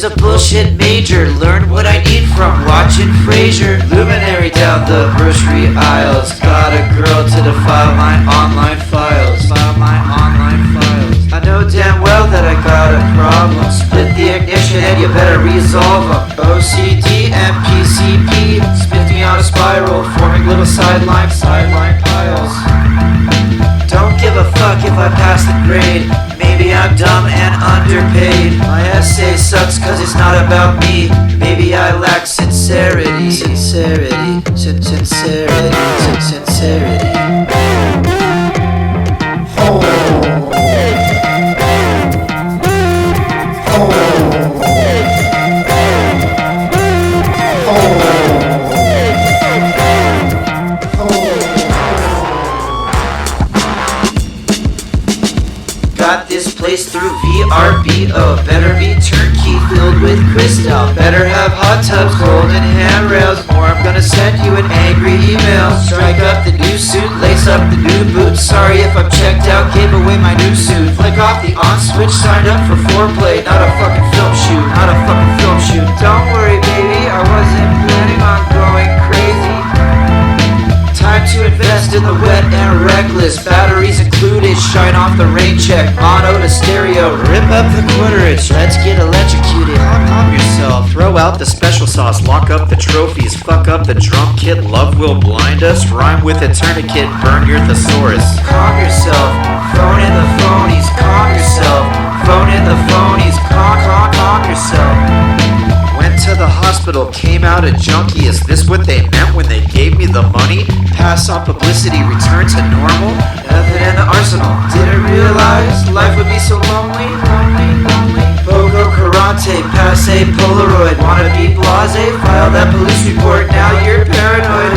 is a bullshit major. Learn what I need from watching Frasier. Luminary down the grocery aisles. Got a girl to defile my online files. I know damn well that I got a problem. Split the ignition and you better resolve them. OCD and PCP spins me on a spiral, forming little sideline piles. Don't give a fuck if I pass the grade. Maybe I'm dumb and underpaid. My essay sucks cause it's not about me. Maybe I lack sincerity. Sincerity. Got this place through VRBO. Better be turnkey filled with crystal. Better have hot tubs, golden handrails, or I'm gonna send you an angry email. Strike up the new suit, lace up the new boots. Sorry if I'm checked out, gave away my new suit. Flick off the on switch, signed up for foreplay. Not a fucking film shoot. Don't worry baby, I wasn't planning on going crazy. Time to invest in the wet and reckless. Batteries included, shine off the rain check. Mono to stereo, rip up the quarterage. Let's get electrocuted, calm yourself. Throw out the special sauce, lock up the trophies. Fuck up the drum kit, love will blind us. Rhyme with a tourniquet, burn your thesaurus. Calm yourself, phone in the phonies. Calm yourself, phone in the phonies. Calm yourself. Went to the hospital, came out a junkie. Is this what they meant when they gave me the money? Pass on publicity, return to normal. Nothing in the arsenal. Didn't realize life would be so lonely. Pogo Karate, passe Polaroid. Wanna be blase? File that police report. Now you're paranoid.